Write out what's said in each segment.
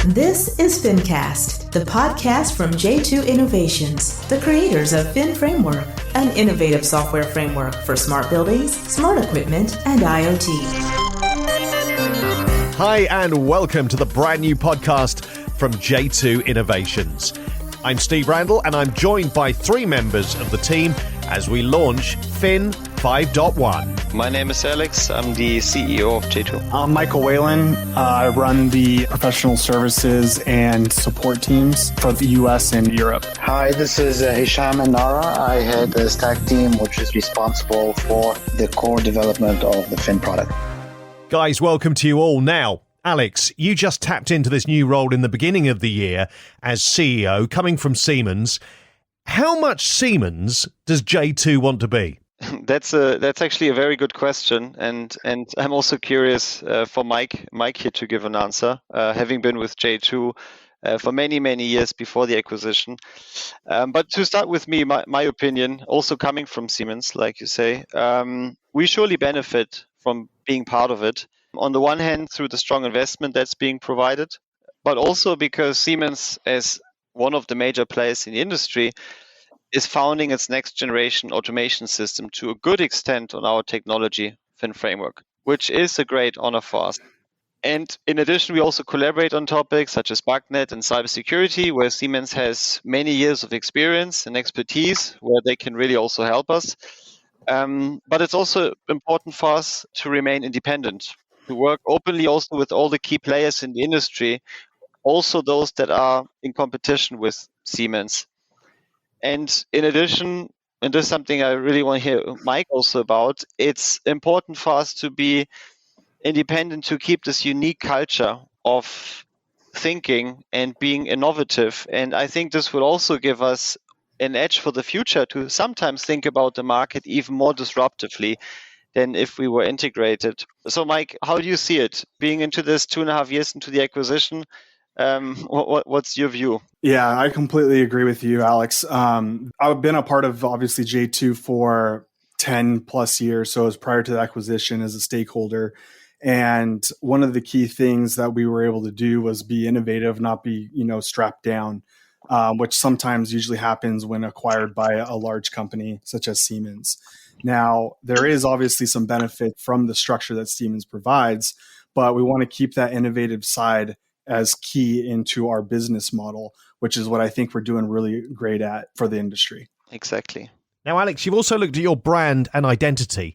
This is FINcast, the podcast from J2 Innovations, the creators of FinFramework, an innovative software framework for smart buildings, smart equipment, and IoT. Hi, and welcome to the brand new podcast from J2 Innovations. I'm Steve Randall, and I'm joined by three members of the team as we launch Fin 5.1. My name is Alex. I'm the CEO of J2. I'm Michael Whalen. I run the professional services and support teams for the US and Europe. Hi, this is Hisham Ennarah. I head the stack team, which is responsible for the core development of the Fin product. Guys, welcome to you all. Now, Alex, you just tapped into this new role in the beginning of the year as CEO, coming from Siemens. How much Siemens does J2 want to be? That's actually a very good question, and I'm also curious for Mike here to give an answer, having been with J2 for many years before the acquisition. But to start with me, my opinion, also coming from Siemens, like you say, we surely benefit from being part of it. On the one hand, through the strong investment that's being provided, but also because Siemens, as one of the major players in the industry, is founding its next generation automation system to a good extent on our technology, FinFramework, which is a great honor for us. And in addition, we also collaborate on topics such as BugNet and cybersecurity, where Siemens has many years of experience and expertise, where they can really also help us. But it's also important for us to remain independent, to work openly also with all the key players in the industry, also those that are in competition with Siemens. And in addition, and this is something I really want to hear Mike also about, it's important for us to be independent, to keep this unique culture of thinking and being innovative. And I think this will also give us an edge for the future to sometimes think about the market even more disruptively than if we were integrated. So Mike, how do you see it? Being into this 2.5 years into the acquisition, what's your view? Yeah, I completely agree with you, Alex. I've been a part of, obviously, J2 for 10 plus years. So it was prior to the acquisition as a stakeholder. And one of the key things that we were able to do was be innovative, not be, strapped down, which sometimes usually happens when acquired by a large company such as Siemens. Now, there is obviously some benefit from the structure that Siemens provides, but we want to keep that innovative side as key into our business model, which is what I think we're doing really great at for the industry. Exactly. Now, Alex, you've also looked at your brand and identity.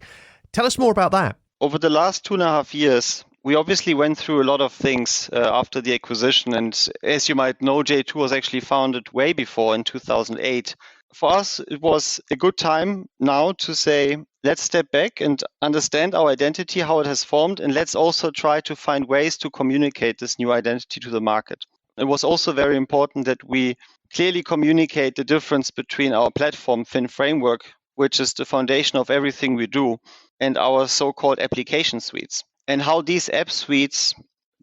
Tell us more about that. Over the last 2.5 years, we obviously went through a lot of things after the acquisition. And as you might know, J2 was actually founded way before in 2008. For us, it was a good time now to say, let's step back and understand our identity, how it has formed, and let's also try to find ways to communicate this new identity to the market. It was also very important that we clearly communicate the difference between our platform, FinFramework, which is the foundation of everything we do, and our so-called application suites, and how these app suites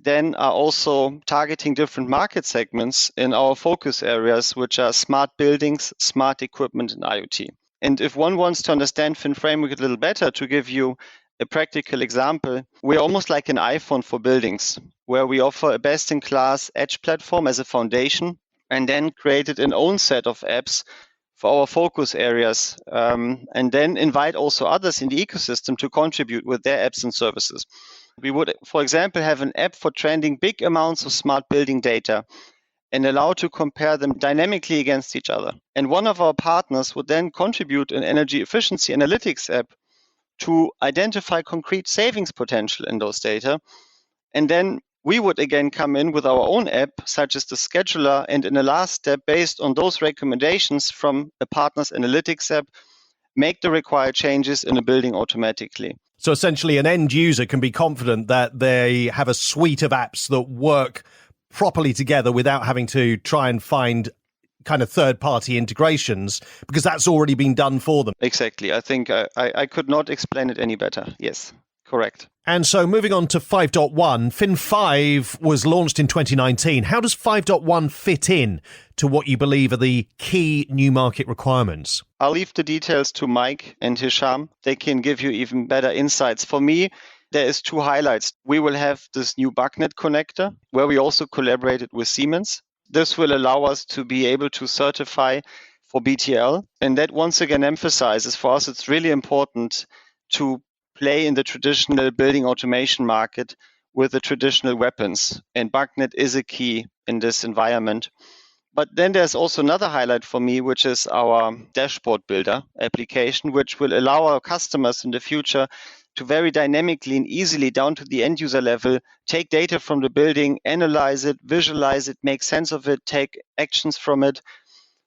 then are also targeting different market segments in our focus areas, which are smart buildings, smart equipment, and IoT. And if one wants to understand FinFramework a little better, to give you a practical example, we're almost like an iPhone for buildings, where we offer a best-in-class edge platform as a foundation, and then created an own set of apps for our focus areas, and then invite also others in the ecosystem to contribute with their apps and services. We would, for example, have an app for trending big amounts of smart building data and allow to compare them dynamically against each other. And one of our partners would then contribute an energy efficiency analytics app to identify concrete savings potential in those data. And then we would again come in with our own app, such as the scheduler, and in the last step, based on those recommendations from a partner's analytics app, make the required changes in a building automatically. So essentially, an end user can be confident that they have a suite of apps that work properly together without having to try and find kind of third-party integrations, because that's already been done for them. Exactly. I think I could not explain it any better. Yes, correct. And so moving on to 5.1, Fin 5 was launched in 2019. How does 5.1 fit in to what you believe are the key new market requirements? I'll leave the details to Mike and Hisham. They can give you even better insights. For me, there is two highlights. We will have this new BACnet connector where we also collaborated with Siemens. This will allow us to be able to certify for BTL. And that once again emphasizes for us, it's really important to play in the traditional building automation market with the traditional weapons. And BACnet is a key in this environment. But then there's also another highlight for me, which is our dashboard builder application, which will allow our customers in the future to very dynamically and easily down to the end user level, take data from the building, analyze it, visualize it, make sense of it, take actions from it.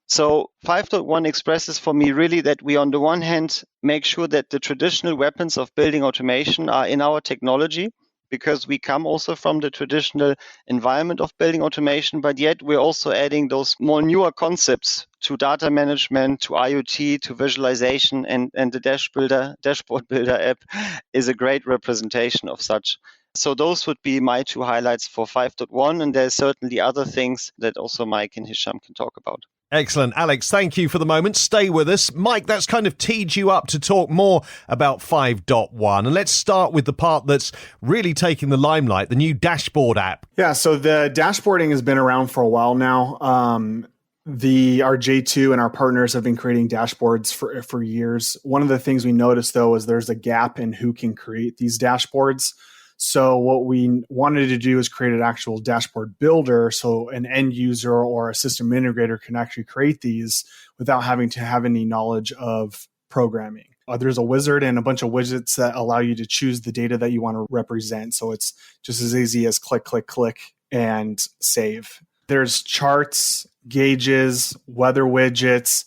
So 5.1 expresses for me really that we, on the one hand, make sure that the traditional weapons of building automation are in our technology, because we come also from the traditional environment of building automation, but yet we're also adding those more newer concepts to data management, to IoT, to visualization, and the dashboard builder app is a great representation of such. So those would be my two highlights for 5.1, and there's certainly other things that also Mike and Hisham can talk about. Excellent. Alex, thank you for the moment. Stay with us. Mike, that's kind of teed you up to talk more about 5.1. And let's start with the part that's really taking the limelight, the new dashboard app. Yeah, so the dashboarding has been around for a while now. Our J2 and our partners have been creating dashboards for years. One of the things we noticed, though, is there's a gap in who can create these dashboards. So what we wanted to do is create an actual dashboard builder so an end user or a system integrator can actually create these without having to have any knowledge of programming. There's a wizard and a bunch of widgets that allow you to choose the data that you want to represent. So it's just as easy as click, click, click, and save. There's charts, gauges, weather widgets,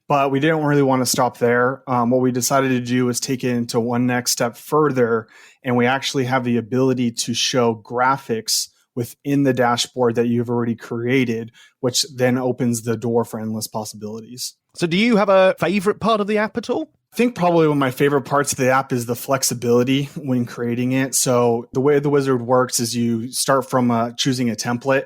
but we didn't really want to stop there. What we decided to do was take it into one next step further, and we actually have the ability to show graphics within the dashboard that you've already created, which then opens the door for endless possibilities. So do you have a favorite part of the app at all? I think probably one of my favorite parts of the app is the flexibility when creating it. So the way the wizard works is you start from choosing a template,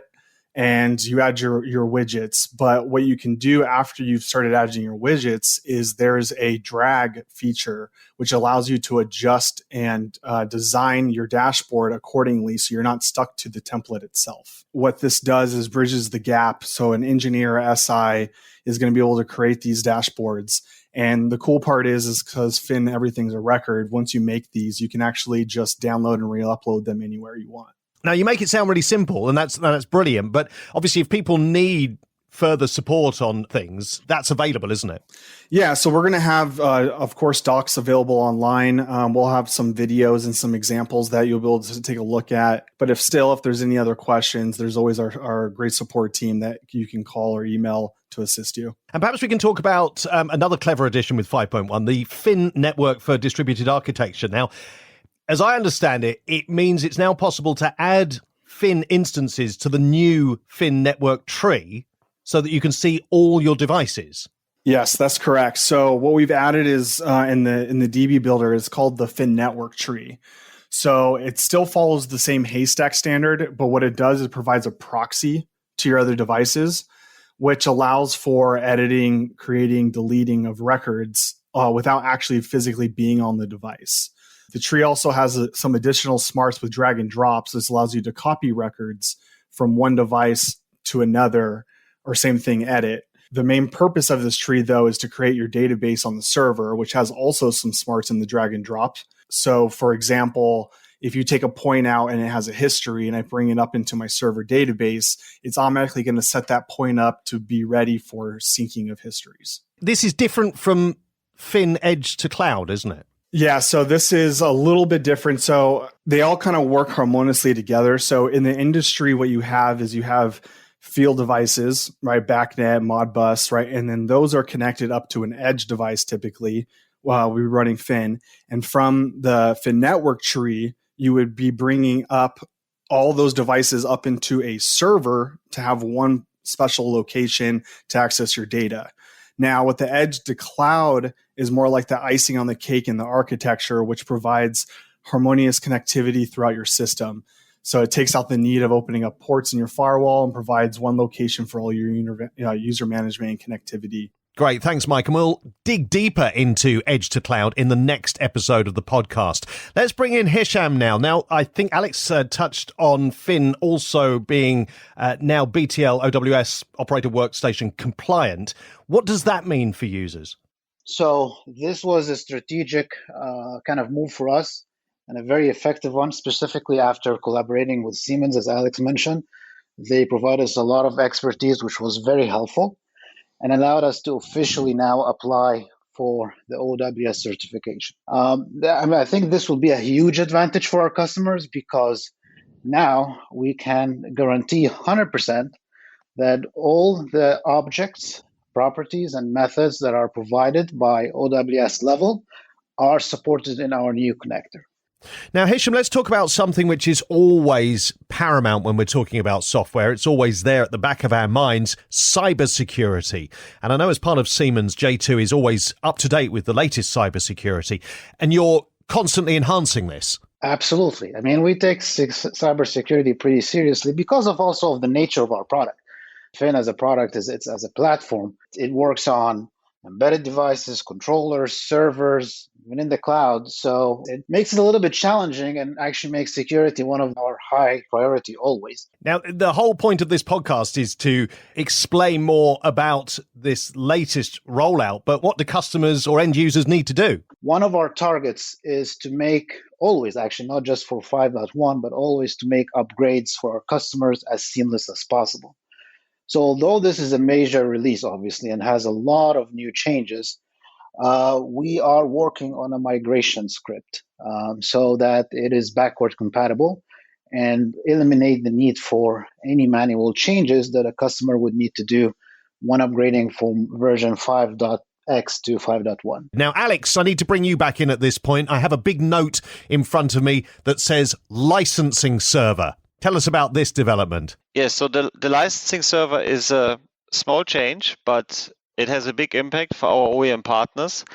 and you add your widgets. But what you can do after you've started adding your widgets is there's a drag feature, which allows you to adjust and design your dashboard accordingly so you're not stuck to the template itself. What this does is bridges the gap. So an engineer or SI is going to be able to create these dashboards. And the cool part is because Fin, everything's a record. Once you make these, you can actually just download and re-upload them anywhere you want. Now, you make it sound really simple, and that's brilliant. But obviously, if people need further support on things, that's available, isn't it? Yeah, so we're going to have, of course, docs available online. We'll have some videos and some examples that you'll be able to take a look at. But if there's any other questions, there's always our great support team that you can call or email to assist you. And perhaps we can talk about another clever addition with 5.1, the Fin network for distributed architecture. Now, as I understand it, it means it's now possible to add Fin instances to the new Fin network tree so that you can see all your devices. Yes, that's correct. So what we've added is in the DB builder is called the Fin network tree. So it still follows the same haystack standard, but what it does is it provides a proxy to your other devices, which allows for editing, creating, deleting of records without actually physically being on the device. The tree also has some additional smarts with drag and drops. This allows you to copy records from one device to another, or same thing, edit. The main purpose of this tree, though, is to create your database on the server, which has also some smarts in the drag and drop. So, for example, if you take a point out and it has a history and I bring it up into my server database, it's automatically going to set that point up to be ready for syncing of histories. This is different from Fin Edge to Cloud, isn't it? Yeah, so this is a little bit different. So they all kind of work harmoniously together. So in the industry, what you have is you have field devices, right? BACnet, Modbus, right? And then those are connected up to an edge device typically while we're running Fin. And from the Fin network tree, you would be bringing up all those devices up into a server to have one special location to access your data. Now, with the edge to cloud is more like the icing on the cake in the architecture, which provides harmonious connectivity throughout your system. So it takes out the need of opening up ports in your firewall and provides one location for all your user management and connectivity. Great. Thanks, Mike. And we'll dig deeper into Edge to Cloud in the next episode of the podcast. Let's bring in Hisham now. Now, I think Alex touched on Fin also being now BTL OWS Operator Workstation compliant. What does that mean for users? So this was a strategic kind of move for us and a very effective one, specifically after collaborating with Siemens, as Alex mentioned. They provided us a lot of expertise, which was very helpful, and allowed us to officially now apply for the OWS certification. I think this will be a huge advantage for our customers because now we can guarantee 100% that all the objects, properties, and methods that are provided by OWS level are supported in our new connector. Now, Hisham, let's talk about something which is always paramount when we're talking about software. It's always there at the back of our minds, cybersecurity. And I know as part of Siemens, J2 is always up to date with the latest cybersecurity, and you're constantly enhancing this. Absolutely. I mean, we take cybersecurity pretty seriously because of also of the nature of our product. Fin as a product, it's as a platform, it works on embedded devices, controllers, servers, even in the cloud. So it makes it a little bit challenging and actually makes security one of our high priority always. Now, the whole point of this podcast is to explain more about this latest rollout, but what do customers or end users need to do? One of our targets is to make always, actually, not just for 5.1, but always to make upgrades for our customers as seamless as possible. So although this is a major release, obviously, and has a lot of new changes, we are working on a migration script so that it is backward compatible and eliminate the need for any manual changes that a customer would need to do when upgrading from version 5.x to 5.1. Now, Alex, I need to bring you back in at this point. I have a big note in front of me that says licensing server. Tell us about this development. Yes, so the licensing server is a small change, but it has a big impact for our OEM partners.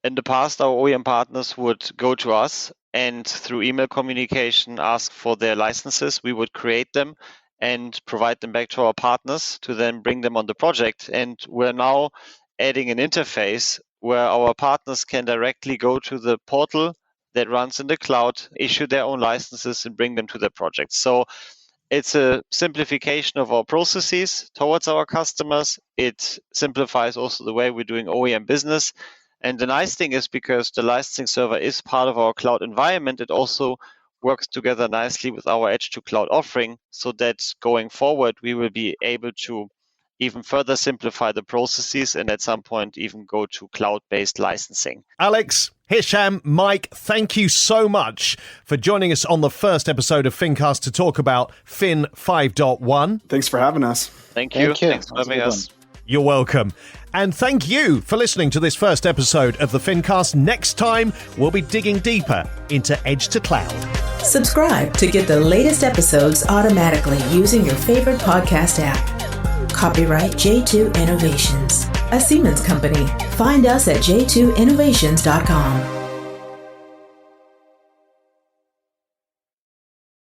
In the past, our OEM partners would go to us and through email communication ask for their licenses. We would create them and provide them back to our partners to then bring them on the project. And we're now adding an interface where our partners can directly go to the portal that runs in the cloud, issue their own licenses, and bring them to their projects. So it's a simplification of our processes towards our customers. It simplifies also the way we're doing OEM business. And the nice thing is because the licensing server is part of our cloud environment, it also works together nicely with our Edge to Cloud offering so that going forward, we will be able to even further simplify the processes and at some point even go to cloud-based licensing. Alex, Hisham, Mike, thank you so much for joining us on the first episode of FINcast to talk about Fin 5.1. Thanks for having us. Thank you. Thanks for having us. You're welcome. And thank you for listening to this first episode of the FINcast. Next time, we'll be digging deeper into Edge to Cloud. Subscribe to get the latest episodes automatically using your favorite podcast app. Copyright J2 Innovations, a Siemens company. Find us at J2Innovations.com.